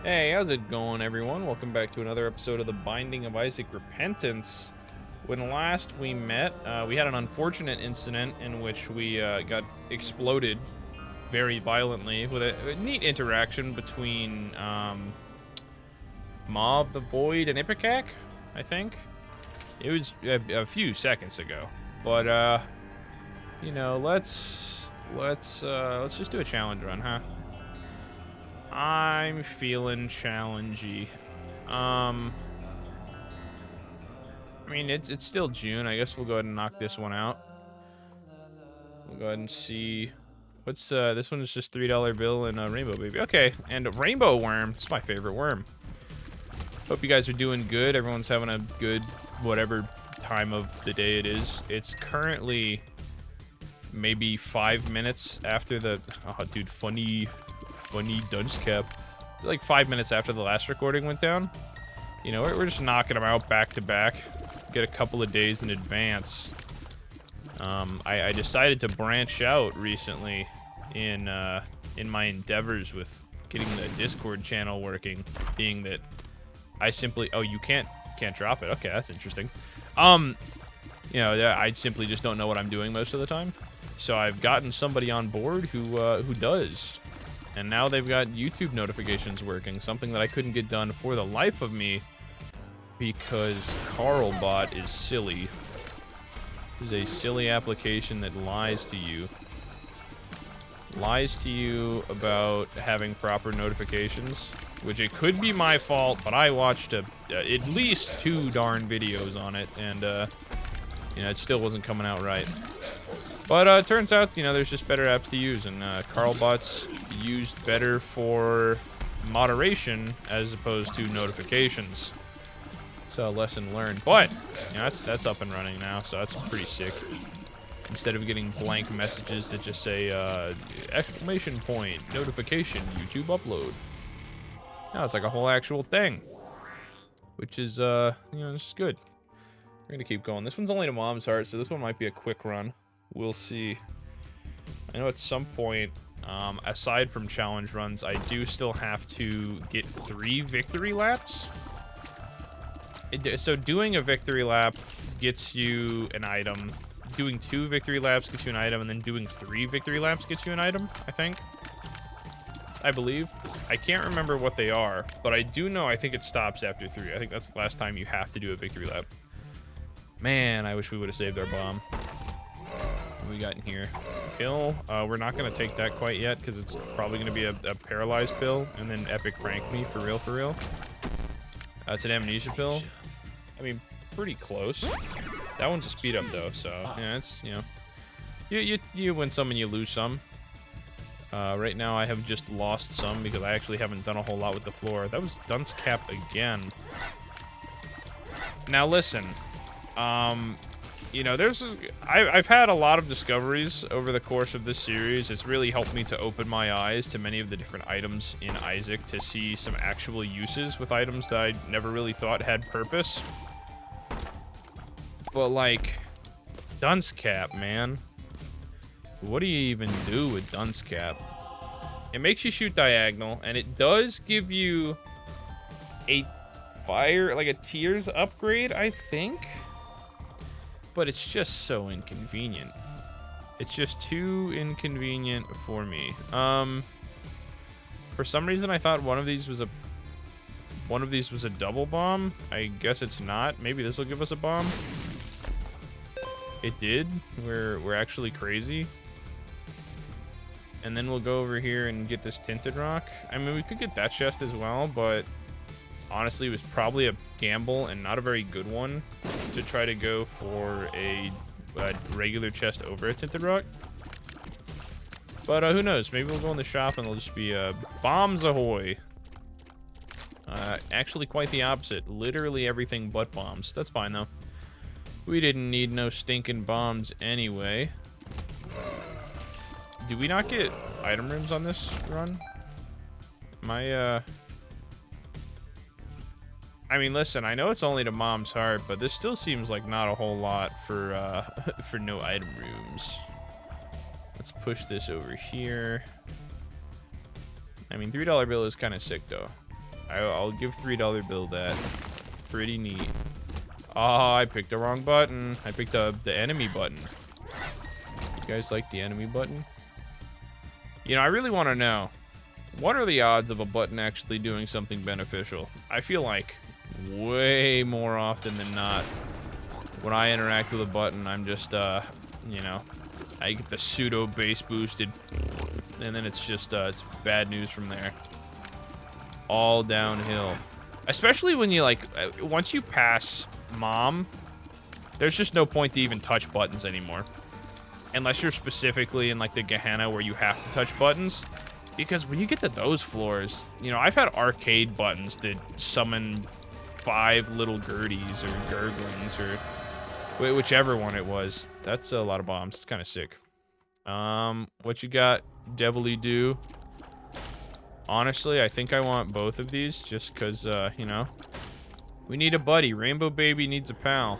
Hey, how's it going, everyone? Welcome back to another episode of The Binding of Isaac Repentance. When last we met, we had an unfortunate incident in which we got exploded very violently with a neat interaction between Mob, the Void, and Ipecac, I think. It was a few seconds ago, but you know, let's just do a challenge run, huh? I'm feeling challengey. I mean, it's still June. I guess we'll go ahead and knock this one out. We'll go ahead and see. What's this one is just $3 bill and a rainbow baby. Okay, and a rainbow worm. It's my favorite worm. Hope you guys are doing good. Everyone's having a good whatever time of the day it is. It's currently maybe 5 minutes after the dude, funny dunce cap. Like 5 minutes after the last recording went down. You know, we're just knocking them out back to back. Get a couple of days in advance. I decided to branch out recently in my endeavors with getting the Discord channel working. Being that I simply you can't drop it. Okay, that's interesting. You know, I simply just don't know what I'm doing most of the time. So I've gotten somebody on board who does. And now they've got YouTube notifications working, something that I couldn't get done for the life of me because Carlbot is silly. It is a silly application that lies to you. Lies to you about having proper notifications, which it could be my fault, but I watched at least 2 darn videos on it, and you know, it still wasn't coming out right. But it turns out, you know, there's just better apps to use, and Carlbot's used better for moderation as opposed to notifications. So lesson learned. But you know, that's up and running now, so that's pretty sick. Instead of getting blank messages that just say exclamation point, notification, YouTube upload. Now it's like a whole actual thing, which is you know, this is good. We're gonna keep going. This one's only to Mom's Heart, so this one might be a quick run. We'll see. I know at some point, aside from challenge runs, I do still have to get 3 victory laps. So doing a victory lap gets you an item. Doing 2 victory laps gets you an item, and then doing 3 victory laps gets you an item, I think. I believe. I can't remember what they are, but I do know I think it stops after 3. I think that's the last time you have to do a victory lap. Man, I wish we would have saved our bomb. What we got in here? Pill. We're not going to take that quite yet because it's probably going to be a paralyzed pill and then epic prank me for real. It's an amnesia pill. I mean, pretty close. That one's a speed up though, so yeah, it's, you know, you win some and you lose some. Right now I have just lost some because I actually haven't done a whole lot with the floor. That was dunce cap again. Now listen, you know, I've had a lot of discoveries over the course of this series. It's really helped me to open my eyes to many of the different items in Isaac, to see some actual uses with items that I never really thought had purpose. But like, dunce cap, man. What do you even do with dunce cap? It makes you shoot diagonal, and it does give you a fire, like a tears upgrade, I think. But it's just so inconvenient. It's just too inconvenient for me. For some reason I thought one of these was a double bomb. I guess it's not. Maybe this will give us a bomb. It did. We're actually crazy. And then we'll go over here and get this tinted rock. I mean, we could get that chest as well, but honestly, it was probably a gamble and not a very good one to try to go for a regular chest over a tinted rock. But who knows? Maybe we'll go in the shop and it'll just be bombs ahoy. Actually, quite the opposite. Literally everything but bombs. That's fine though. We didn't need no stinking bombs anyway. Do we not get item rooms on this run? I mean, listen, I know it's only to Mom's Heart, but this still seems like not a whole lot for for no item rooms. Let's push this over here. I mean, $3 bill is kind of sick, though. I'll give $3 bill that. Pretty neat. Oh, I picked the wrong button. I picked the enemy button. You guys like the enemy button? You know, I really want to know, what are the odds of a button actually doing something beneficial? I feel like way more often than not, when I interact with a button, I'm just, you know, I get the pseudo base boosted, and then it's just, it's bad news from there. All downhill. Especially when you, like, once you pass Mom, there's just no point to even touch buttons anymore. Unless you're specifically in, like, the Gehenna where you have to touch buttons. Because when you get to those floors, you know, I've had arcade buttons that summon 5 little Gerties or Gurglings or whichever one it was. That's a lot of bombs. It's kind of sick. What you got, Devilly Do? Honestly, I think I want both of these just because, you know, we need a buddy. Rainbow Baby needs a pal.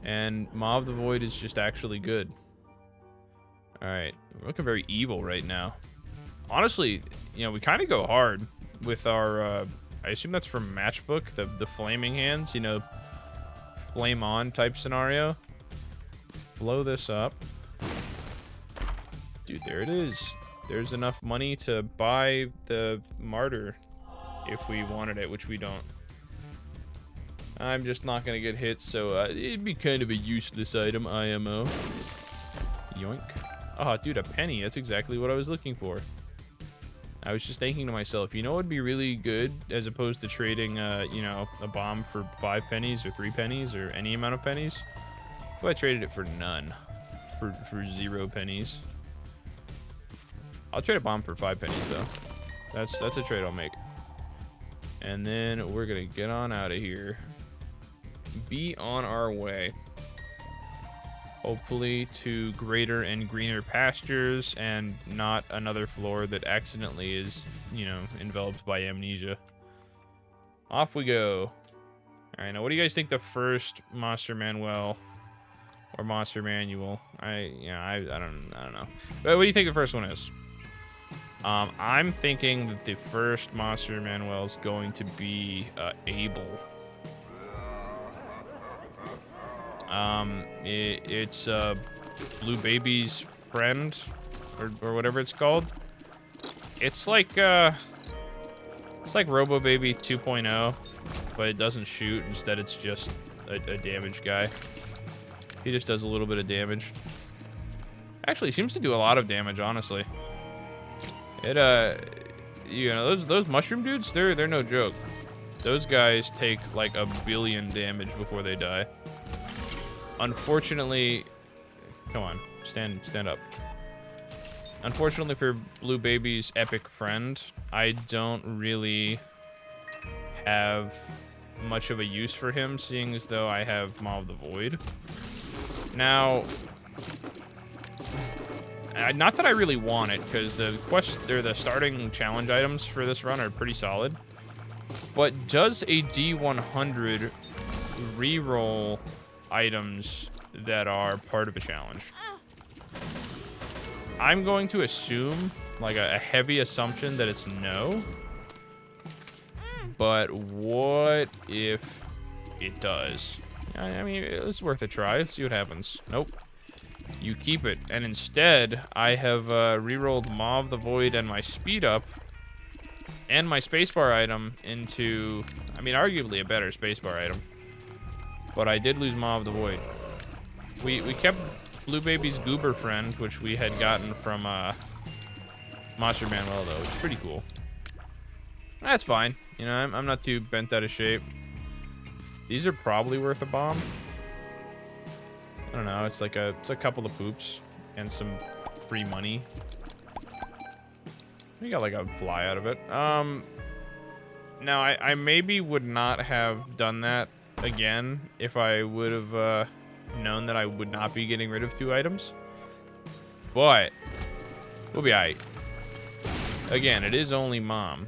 And Maw of the Void is just actually good. Alright, we're looking very evil right now. Honestly, you know, we kind of go hard with our, I assume that's from Matchbook, the flaming hands, you know, flame on type scenario. Blow this up. Dude, there it is. There's enough money to buy the Martyr if we wanted it, which we don't. I'm just not going to get hit, so it'd be kind of a useless item, IMO. Yoink. Oh, dude, a penny. That's exactly what I was looking for. I was just thinking to myself, you know what would be really good as opposed to trading, you know, a bomb for 5 pennies or 3 pennies or any amount of pennies? If I traded it for none, for 0 pennies. I'll trade a bomb for 5 pennies though. That's a trade I'll make. And then we're gonna get on out of here. Be on our way. Hopefully to greater and greener pastures and not another floor that accidentally is, you know, enveloped by amnesia. Off we go. Alright, now what do you guys think the first Monster Manual or Monster Manual? I don't know. But what do you think the first one is? I'm thinking that the first Monster Manual is going to be Abel. It's Blue Baby's friend, or whatever it's called. It's like Robo Baby 2.0, but it doesn't shoot. Instead, it's just a damage guy. He just does a little bit of damage. Actually, seems to do a lot of damage, honestly. It you know, those mushroom dudes, they're no joke. Those guys take like 1 billion damage before they die. Unfortunately, come on, stand up. Unfortunately for Blue Baby's epic friend, I don't really have much of a use for him, seeing as though I have Maw of the Void. Now, not that I really want it, because the starting challenge items for this run are pretty solid. But does a D100 reroll items that are part of a challenge? I'm going to assume, like a heavy assumption, that it's no. But what if it does? I mean, it's worth a try. Let's see what happens. Nope. You keep it. And instead, I have rerolled Maw of the Void and my speed up and my spacebar item into, I mean, arguably a better spacebar item. But I did lose Maw of the Void. We kept Blue Baby's goober friend, which we had gotten from Monster Manuel, though, which is pretty cool. That's fine. You know, I'm not too bent out of shape. These are probably worth a bomb. I don't know. It's a couple of poops and some free money. We got like a fly out of it. Now I maybe would not have done that again if I would have known that I would not be getting rid of 2 items. But we'll be alright. Again, it is only Mom.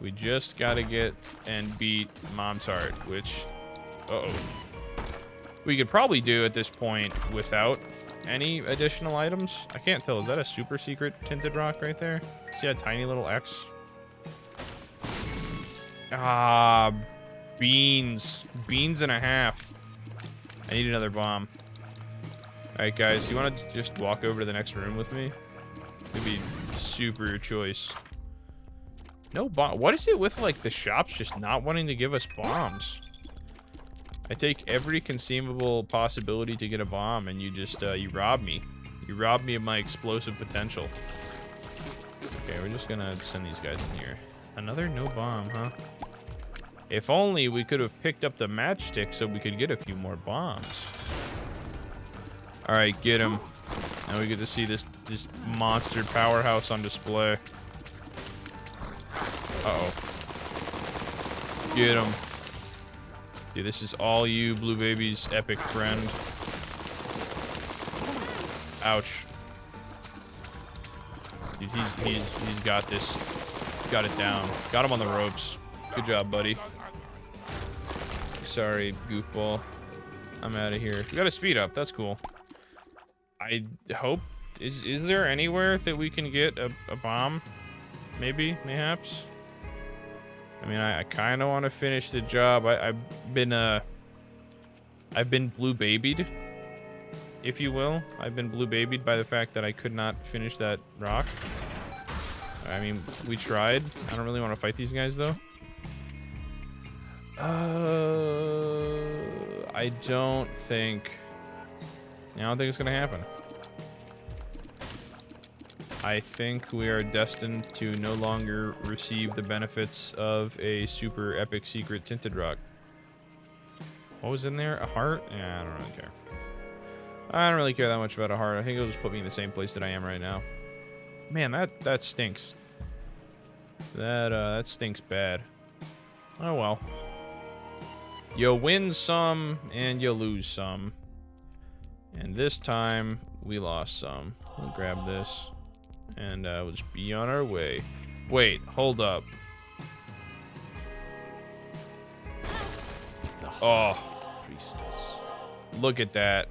We just gotta get and beat Mom's heart, which, we could probably do at this point without any additional items. I can't tell. Is that a super secret tinted rock right there? See that tiny little X? Ah, beans. Beans and a half. I need another bomb. Alright, guys, you want to just walk over to the next room with me? It'd be super your choice. No bomb. What is it with, like, the shops just not wanting to give us bombs? I take every conceivable possibility to get a bomb, and you just, you rob me. You rob me of my explosive potential. Okay, we're just gonna send these guys in here. Another no bomb, huh? If only we could have picked up the matchstick so we could get a few more bombs. Alright, get him. Now we get to see this monster powerhouse on display. Uh-oh. Get him. Dude, this is all you, Blue Baby's epic friend. Ouch. Dude, he's got this. Got it down. Got him on the ropes. Good job, buddy. Sorry, goofball. I'm out of here. We got a speed up. That's cool. I hope... Is there anywhere that we can get a bomb? Maybe, mayhaps? I mean, I kind of want to finish the job. I've been blue babied, if you will. I've been blue babied by the fact that I could not finish that rock. I mean, we tried. I don't really want to fight these guys, though. I don't think it's gonna happen. I think we are destined to no longer receive the benefits of a super epic secret tinted rock. What was in there? A heart? Yeah, I don't really care. I don't really care that much about a heart. I think it'll just put me in the same place that I am right now. Man, that stinks. That stinks bad. Oh well. You win some and you lose some. And this time we lost some. We'll grab this. And we'll just be on our way. Wait, hold up. Oh. Look at that.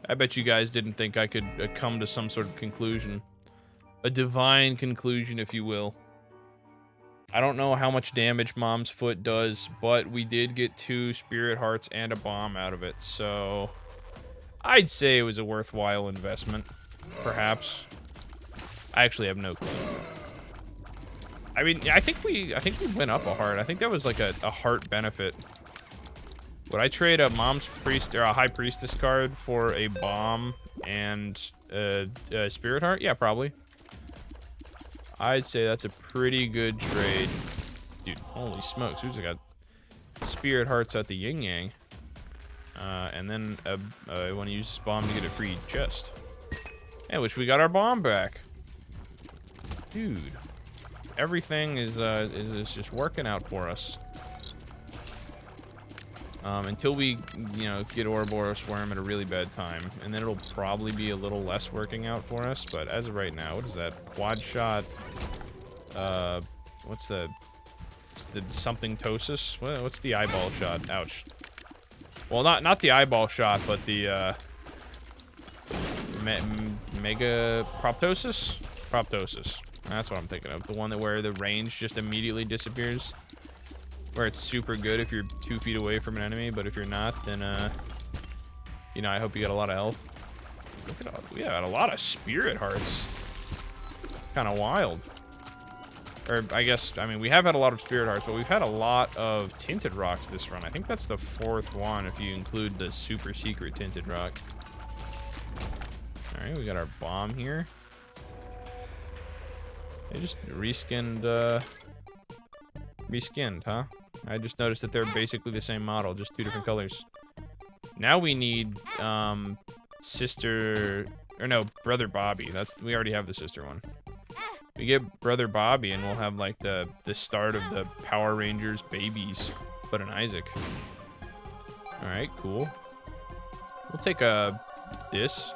I bet you guys didn't think I could come to some sort of conclusion. A divine conclusion, if you will. I don't know how much damage Mom's Foot does, but we did get 2 spirit hearts and a bomb out of it, so... I'd say it was a worthwhile investment. Perhaps. I actually have no clue. I mean, I think we went up a heart. I think that was like a heart benefit. Would I trade a Mom's Priest or a High Priestess card for a bomb and a spirit heart? Yeah, probably. I'd say that's a pretty good trade. Dude, holy smokes. Who's got spirit hearts at the yin yang? And then I want to use this bomb to get a free chest. Yeah, which we got our bomb back. Dude, everything is just working out for us. Until we, get Ouroboros Worm at a really bad time. And then it'll probably be a little less working out for us. But as of right now, what is that? Quad shot. What's the something Tosis? What's the eyeball shot? Ouch. Well, not the eyeball shot, but the, Mega Proptosis? Proptosis. That's what I'm thinking of. The one where the range just immediately disappears. Where it's super good if you're 2 feet away from an enemy, but if you're not, then, I hope you got a lot of health. Look at all, we got a lot of spirit hearts. Kind of wild. Or, I guess, we have had a lot of spirit hearts, but we've had a lot of tinted rocks this run. I think that's the 4th one if you include the super secret tinted rock. Alright, we got our bomb here. They just reskinned, huh? I just noticed that they're basically the same model, just 2 different colors. Now we need, Brother Bobby. We already have the sister one. We get Brother Bobby and we'll have, like, the start of the Power Rangers babies, but an Isaac. Alright, cool. We'll take, this.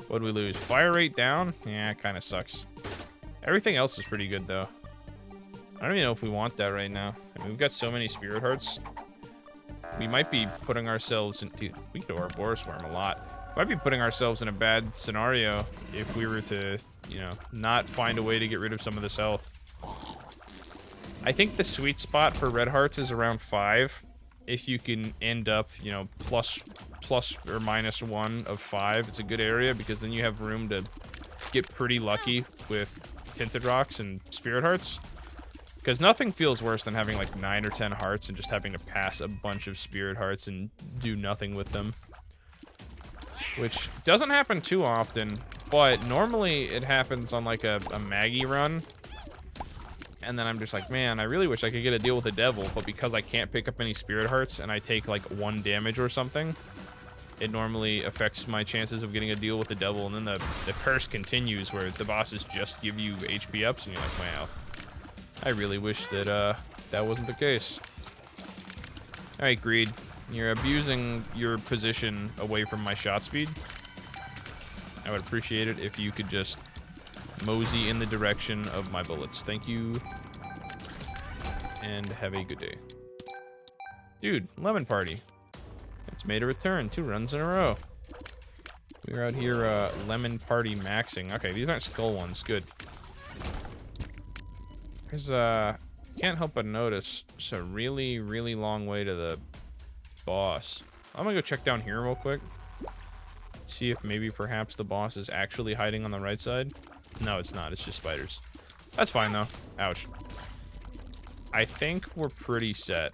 What'd we lose? Fire rate down? Yeah, it kind of sucks. Everything else is pretty good, though. I don't even know if we want that right now. We've got so many spirit hearts. We might be putting ourselves in... Dude, we could Ouroboros Worm a lot. We might be putting ourselves in a bad scenario if we were to, not find a way to get rid of some of this health. I think the sweet spot for red hearts is around 5. If you can end up, you know, plus or minus 1 of 5, it's a good area because then you have room to get pretty lucky with tinted rocks and spirit hearts. Because nothing feels worse than having like 9 or 10 hearts and just having to pass a bunch of spirit hearts and do nothing with them. Which doesn't happen too often, but normally it happens on like a Maggie run. And then I'm just like, man, I really wish I could get a deal with the devil, but because I can't pick up any spirit hearts and I take like 1 damage or something, it normally affects my chances of getting a deal with the devil. And then the curse continues where the bosses just give you HP ups and you're like, wow, I really wish that that wasn't the case. All right, Greed, you're abusing your position away from my shot speed. I would appreciate it if you could just mosey in the direction of my bullets. Thank you. And have a good day. Dude, Lemon Party. It's made a return 2 runs in a row. We're out here Lemon Party maxing. Okay, these aren't skull ones. Good. There's can't help but notice it's a really, really long way to the boss. I'm gonna go check down here real quick. See if maybe perhaps the boss is actually hiding on the right side. No, it's not. It's just spiders. That's fine, though. Ouch. I think we're pretty set.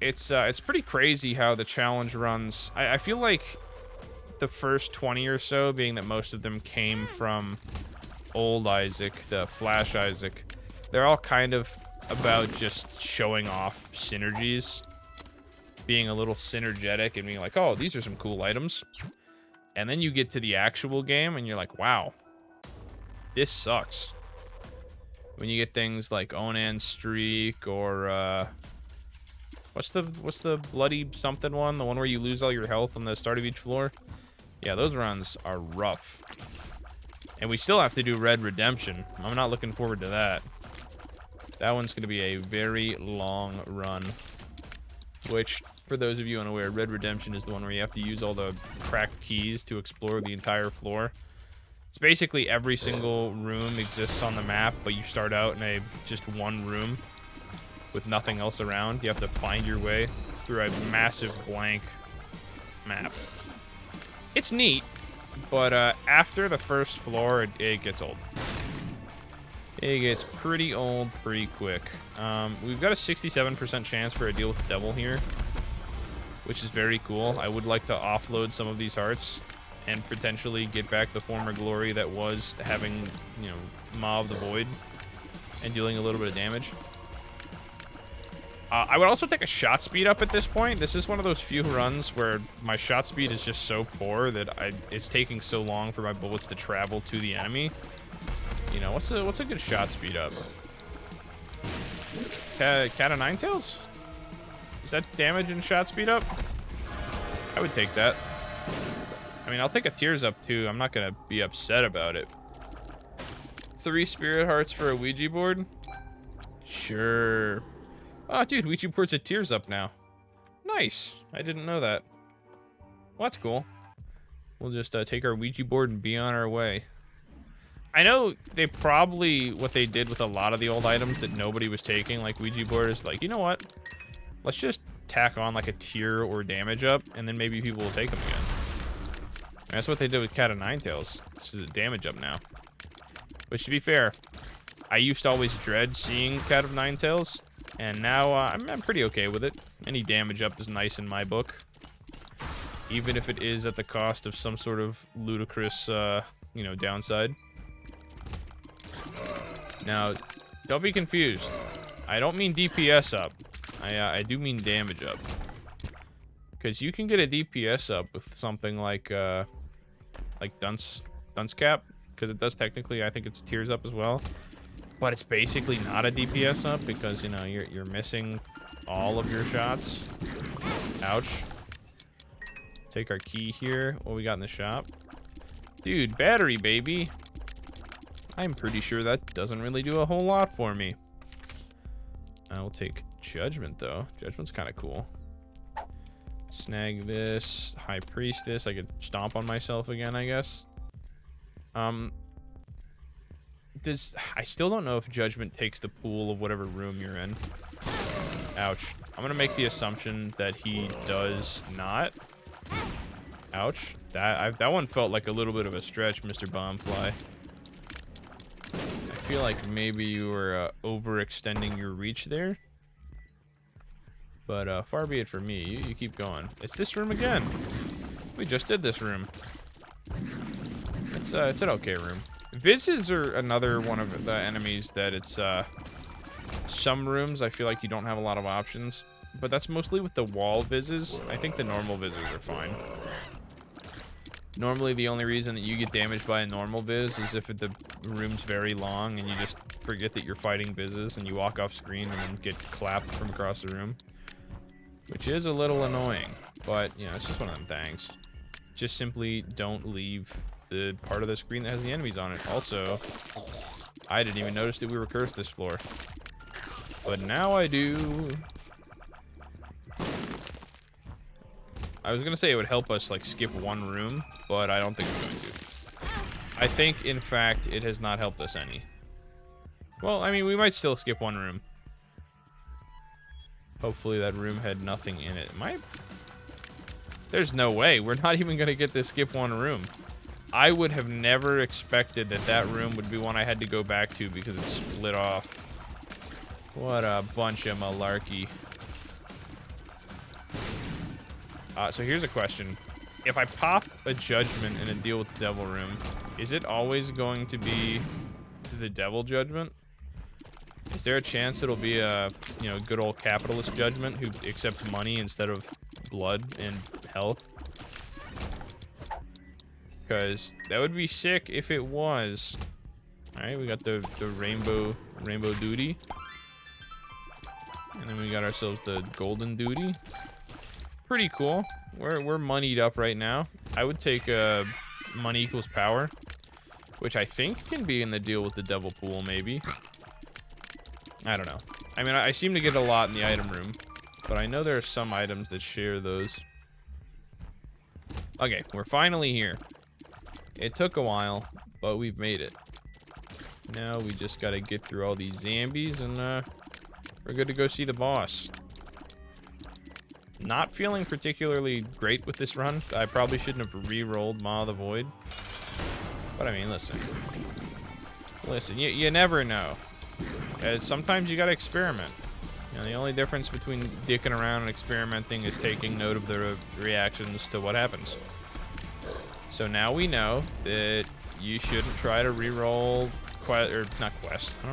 It's pretty crazy how the challenge runs. I feel like the first 20 or so, being that most of them came from old Isaac, the Flash Isaac, they're all kind of about just showing off synergies. Being a little synergetic and being like, oh, these are some cool items. And then you get to the actual game and you're like, wow, this sucks. When you get things like Onan Streak or what's the bloody something one? The one where you lose all your health on the start of each floor? Yeah, those runs are rough. And we still have to do Red Redemption. I'm not looking forward to that. That one's gonna be a very long run. Which, for those of you unaware, Red Redemption is the one where you have to use all the cracked keys to explore the entire floor. It's basically every single room exists on the map, but you start out in just one room with nothing else around. You have to find your way through a massive blank map. It's neat, but after the first floor, it gets old. It gets pretty old pretty quick. We've got a 67% chance for a deal with the devil here, which is very cool. I would like to offload some of these hearts and potentially get back the former glory that was having, you know, Maw of the Void and dealing a little bit of damage. I would also take a shot speed up at this point. This is one of those few runs where my shot speed is just so poor that it's taking so long for my bullets to travel to the enemy. You know, what's a good shot speed up? Cat of Nine Tails? Is that damage and shot speed up? I would take that. I mean, I'll take a tears up too. I'm not gonna be upset about it. 3 spirit hearts for a Ouija board? Sure. Oh, dude, Ouija board's a tears up now. Nice. I didn't know that. Well, that's cool. We'll just take our Ouija board and be on our way. I know they probably, what they did with a lot of the old items that nobody was taking, like Ouija board, is like, you know what? Let's just tack on like a tier or damage up, and then maybe people will take them again. And that's what they did with Cat of Nine Tails. This is a damage up now. Which, to be fair, I used to always dread seeing Cat of Nine Tails, and now I'm pretty okay with it. Any damage up is nice in my book. Even if it is at the cost of some sort of ludicrous, you know, downside. Now, don't be confused. I don't mean DPS up. I do mean damage up. Because you can get a DPS up with something like Dunce Cap. Because it does technically, I think it's tears up as well. But it's basically not a DPS up because, you know, you're missing all of your shots. Ouch. Take our key here. What we got in the shop? Dude, battery, baby. I'm pretty sure that doesn't really do a whole lot for me. I will take Judgment, though. Judgment's kind of cool. Snag this. High Priestess. I could stomp on myself again, I guess. I still don't know if Judgment takes the pool of whatever room you're in. Ouch. I'm gonna make the assumption that he does not. Ouch. That one felt like a little bit of a stretch, Mr. Bombfly. I feel like maybe you were overextending your reach there. But far be it from me. You keep going. It's this room again. We just did this room. It's an okay room. Vizzes are another one of the enemies that it's some rooms I feel like you don't have a lot of options, but that's mostly with the wall Vizzes. I think the normal Vizzes are fine. Normally the only reason that you get damaged by a normal Viz is if the room's very long and you just forget that you're fighting Vizzes and you walk off screen and then get clapped from across the room. Which is a little annoying, but you know, it's just one of them things. Just simply don't leave the part of the screen that has the enemies on it. Also, I didn't even notice that we were cursed this floor. But now I do. I was gonna say it would help us like skip one room, but I don't think it's going to. I think, in fact, it has not helped us any. Well, I mean, we might still skip one room. Hopefully that room had nothing in it. There's no way. We're not even gonna get to skip one room. I would have never expected that that room would be one I had to go back to because it split off. What a bunch of malarkey. So here's a question. If I pop a Judgment in a Deal with the Devil room, is it always going to be the Devil Judgment? Is there a chance it'll be a, you know, good old capitalist Judgment who accepts money instead of blood and health? Because that would be sick if it was. Alright, we got the rainbow duty. And then we got ourselves the golden duty. Pretty cool. We're moneyed up right now. I would take money equals power, which I think can be in the Deal with the Devil pool, maybe. I don't know. I mean, I seem to get a lot in the item room, but I know there are some items that share those. Okay, we're finally here. It took a while, but we've made it. Now we just gotta get through all these zombies and we're good to go see the boss. Not feeling particularly great with this run. I probably shouldn't have re-rolled Maw of the Void. But I mean, listen. Listen, you never know. Sometimes you gotta experiment. You know, the only difference between dicking around and experimenting is taking note of the reactions to what happens. So now we know that you shouldn't try to re-roll I don't know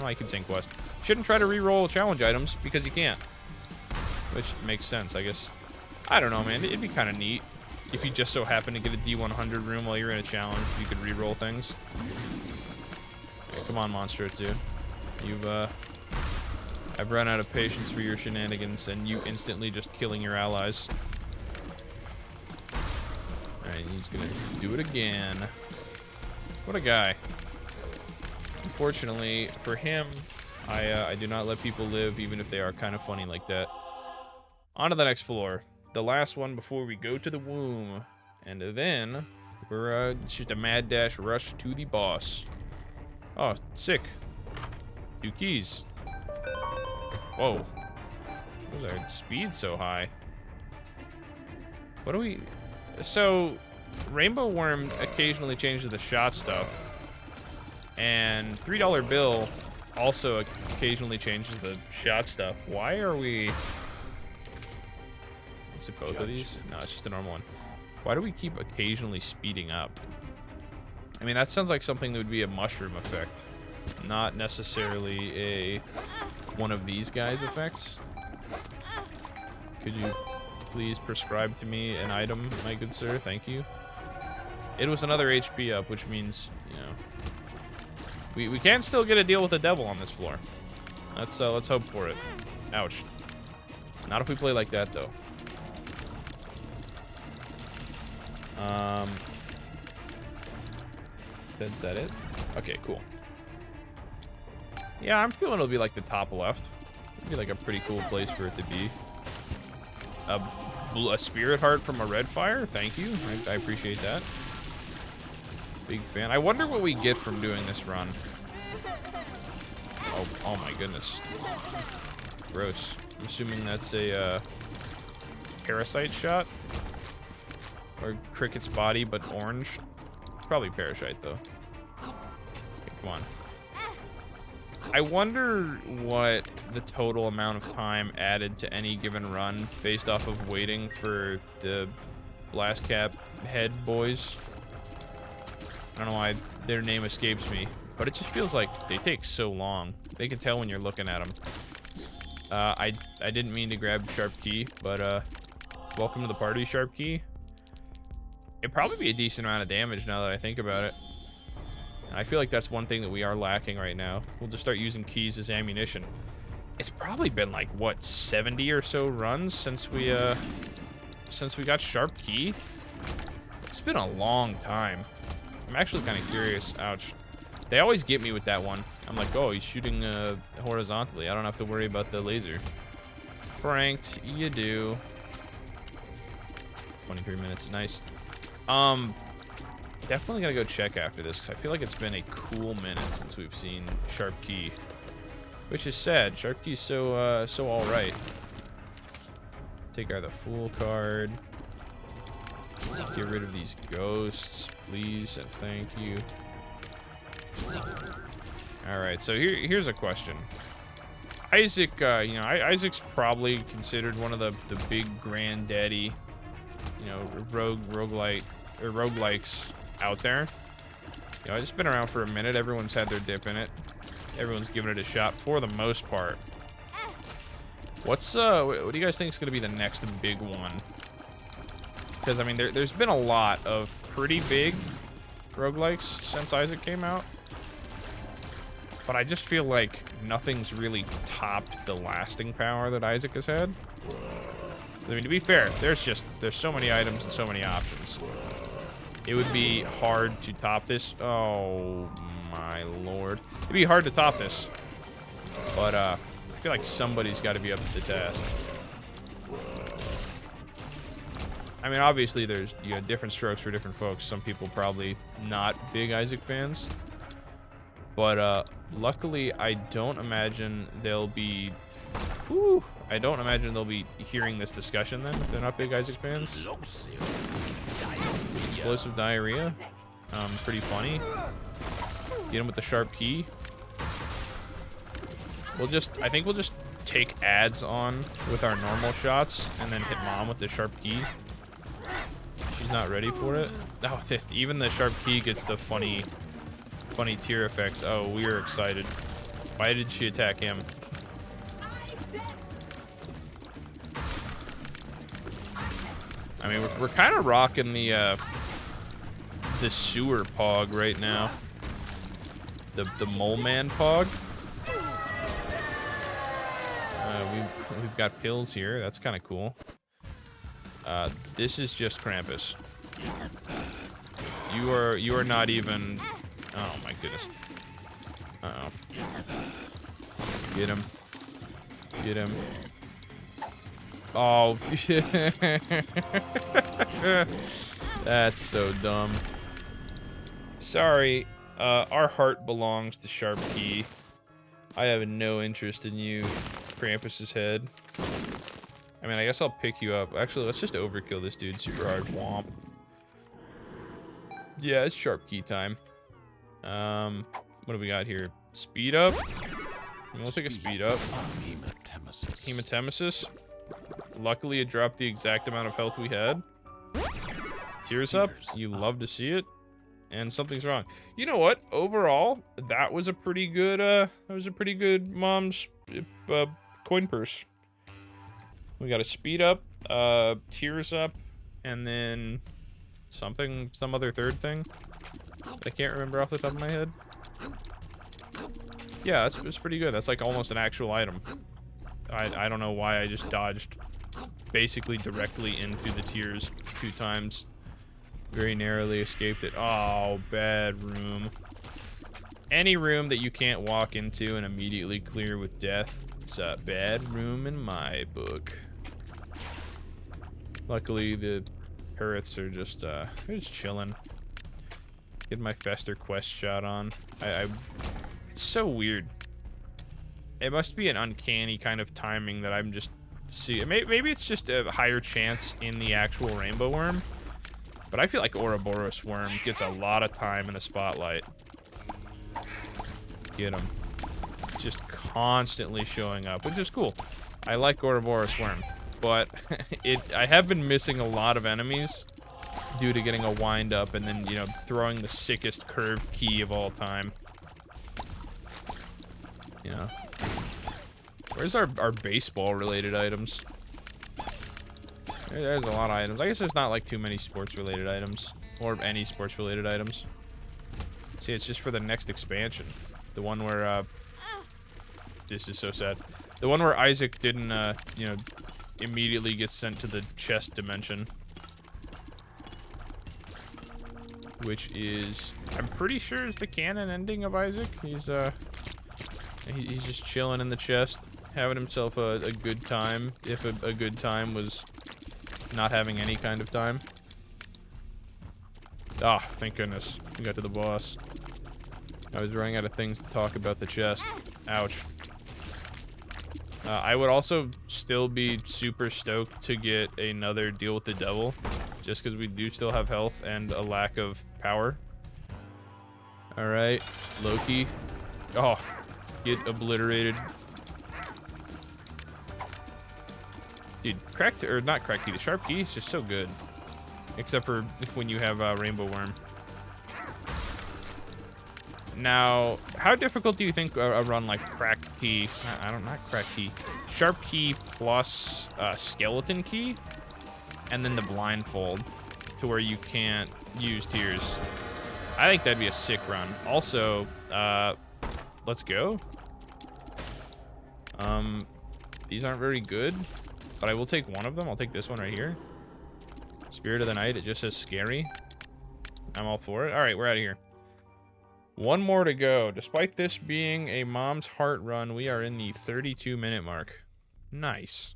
why I keep saying quest. Shouldn't try to re-roll challenge items because you can't. Which makes sense, I guess. I don't know, man. It'd be kind of neat if you just so happen to get a D100 room while you're in a challenge. You could re-roll things. Okay, come on, Monstro 2. I've run out of patience for your shenanigans and you instantly just killing your allies. Alright, he's gonna do it again. What a guy. Unfortunately, for him, I do not let people live even if they are kind of funny like that. On to the next floor. The last one before we go to the womb. And then, it's just a mad dash rush to the boss. Oh, sick. 2 keys. Whoa. Why was our speed so high? What do we... So, Rainbow Worm occasionally changes the shot stuff. And $3 bill also occasionally changes the shot stuff. Why are we... Is it both of these? No, it's just a normal one. Why do we keep occasionally speeding up? I mean, that sounds like something that would be a mushroom effect. Not necessarily one of these guys' effects. Could you please prescribe to me an item, my good sir? Thank you. It was another HP up, which means, you know, we can still get a Deal with the Devil on this floor. Let's hope for it. Ouch. Not if we play like that, though. Is that it? Okay, cool. Yeah, I'm feeling it'll be like the top left. It'd be like a pretty cool place for it to be. A spirit heart from a red fire? Thank you. I appreciate that. Big fan. I wonder what we get from doing this run. Oh my goodness. Gross. I'm assuming that's a parasite shot. Or cricket's body, but orange. Probably parasite though. Okay, come on. I wonder what the total amount of time added to any given run based off of waiting for the blast cap head boys. I don't know why their name escapes me, but it just feels like they take so long. They can tell when you're looking at them. I didn't mean to grab Sharp Key, but welcome to the party, Sharp Key. It'd probably be a decent amount of damage now that I think about it. I feel like that's one thing that we are lacking right now. We'll just start using keys as ammunition. It's probably been like, what, 70 or so runs since we got Sharp Key? It's been a long time. I'm actually kind of curious. Ouch. They always get me with that one. I'm like, oh, he's shooting horizontally. I don't have to worry about the laser. Pranked, you do. 23 minutes, nice. Definitely gotta go check after this, because I feel like it's been a cool minute since we've seen Sharp Key. Which is sad. Sharp Key's so alright. Take out the Fool card. Get rid of these ghosts, please, and thank you. Alright, so here's a question. Isaac, you know, Isaac's probably considered one of the big granddaddy, you know, roguelikes out there. You know, it's been around for a minute. Everyone's had their dip in it. Everyone's given it a shot for the most part. What do you guys think is going to be the next big one? Because, I mean, there's been a lot of pretty big roguelikes since Isaac came out. But I just feel like nothing's really topped the lasting power that Isaac has had. I mean, to be fair, there's so many items and so many options. It would be hard to top this. Oh, my lord. It'd be hard to top this. But, I feel like somebody's got to be up to the task. I mean, obviously, there's, you know, different strokes for different folks. Some people probably not big Isaac fans. But, luckily, I don't imagine they'll be... Whew, I don't imagine they'll be hearing this discussion then, if they're not big Isaac fans. Explosive diarrhea. Pretty funny. Get him with the Sharp Key. I think we'll just take ads on with our normal shots and then hit Mom with the Sharp Key. She's not ready for it. Oh, even the Sharp Key gets the funny tear effects. Oh, we are excited. Why did she attack him? I mean, we're kind of rocking the sewer pog right now. The mole man pog. We've got pills here. That's kind of cool. This is just Krampus. You are not even. Oh my goodness. Uh-oh. Get him. Get him. Oh. That's so dumb. Sorry. Our heart belongs to Sharp Key. I have no interest in you, Krampus's head. I mean, I guess I'll pick you up. Actually, let's just overkill this dude super hard. Womp. Yeah, it's Sharp Key time. What do we got here? Speed up? We'll take a speed up. Hematemesis. Luckily, it dropped the exact amount of health we had. Tears up. You love to see it. And something's wrong. You know what? Overall, that was a pretty good, mom's coin purse. We got a speed up, tears up, and then some other third thing. I can't remember off the top of my head. Yeah, it's pretty good. That's like almost an actual item. I don't know why I just dodged basically directly into the tears 2 times. Very narrowly escaped it. Oh, bad room. Any room that you can't walk into and immediately clear with death, it's a bad room in my book. Luckily, the parrots are just, they're just chilling. Get my Fester quest shot on. It's so weird. It must be an uncanny kind of timing that I'm just seeing. Maybe it's just a higher chance in the actual rainbow worm. But I feel like Ouroboros worm gets a lot of time in the spotlight. Get him. Just constantly showing up, which is cool. I like Ouroboros worm, but I have been missing a lot of enemies due to getting a wind up and then, you know, throwing the sickest curved key of all time. You know. Where's our baseball related items? There's a lot of items. I guess there's not like too many sports related items or any sports related items. See, it's just for the next expansion. The one where, this is so sad. The one where Isaac didn't, you know, immediately get sent to the chest dimension. Which is, I'm pretty sure is the canon ending of Isaac. He's just chilling in the chest, having himself a good time, if a good time was not having any kind of time. Ah, thank goodness. We got to the boss. I was running out of things to talk about the chest. Ouch. I would also still be super stoked to get another deal with the devil, just because we do still have health and a lack of power. Alright, Loki. Oh, get obliterated. Dude, cracked, or not cracked key, the sharp key is just so good. Except for when you have Rainbow Worm. Now, how difficult do you think a run like cracked key, not cracked key, sharp key plus skeleton key, and then the blindfold to where you can't use tears? I think that'd be a sick run. Also, let's go. These aren't very good, but I will take one of them. I'll take this one right here. Spirit of the Night, it just says scary. I'm all for it. All right, we're out of here. One more to go. Despite this being a Mom's Heart run, we are in the 32-minute mark. Nice.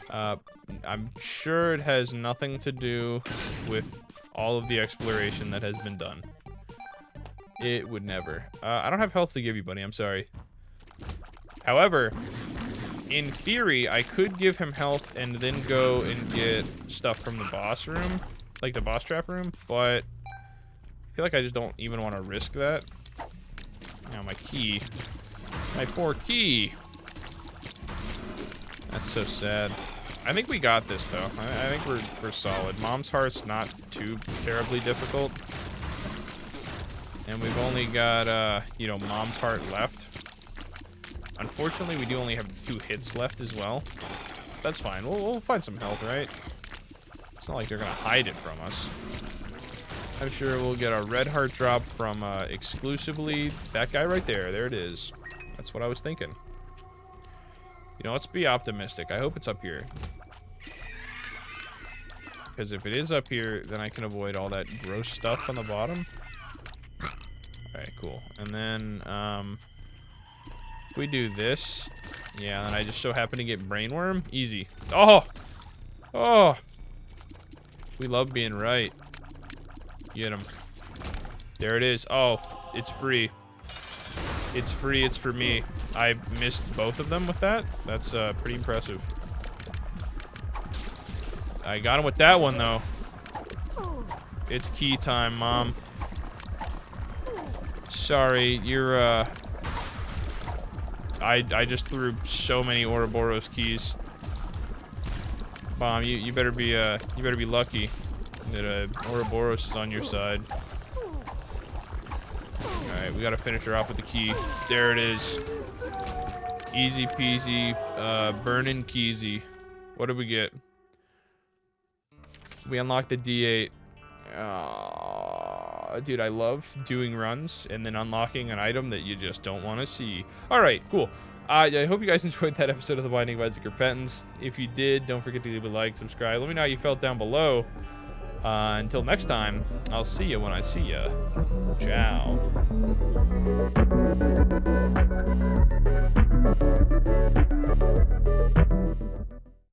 I'm sure it has nothing to do with all of the exploration that has been done. It would never. I don't have health to give you, buddy. I'm sorry. However, in theory, I could give him health and then go and get stuff from the boss room, like the boss trap room, but I feel like I just don't even want to risk that. Now my key. My poor key. That's so sad. I think we got this, though. I think we're solid. Mom's Heart's not too terribly difficult. And we've only got, you know, Mom's Heart left. Unfortunately, we do only have 2 hits left as well. That's fine. We'll find some health, right? It's not like they're gonna hide it from us. I'm sure we'll get a red heart drop from exclusively that guy right there. There it is. That's what I was thinking. You know, let's be optimistic. I hope it's up here. Because if it is up here, then I can avoid all that gross stuff on the bottom. Alright, cool. And then, if we do this, yeah, and I just so happen to get Brainworm, easy. Oh! Oh! We love being right. Get him. There it is. Oh, it's free. It's free, it's for me. I missed both of them with that. That's pretty impressive. I got him with that one, though. It's key time, Mom. Sorry, you're, I just threw so many Ouroboros keys. Mom, you better be lucky that Ouroboros is on your side. Alright, we gotta finish her off with the key. There it is. Easy peasy, burnin' keysy. What did we get? We unlocked the D8. Dude, I love doing runs and then unlocking an item that you just don't want to see. Alright, cool. I hope you guys enjoyed that episode of The Binding of Isaac Repentance. If you did, don't forget to leave a like, subscribe. Let me know how you felt down below. Until next time, I'll see you when I see ya. Ciao.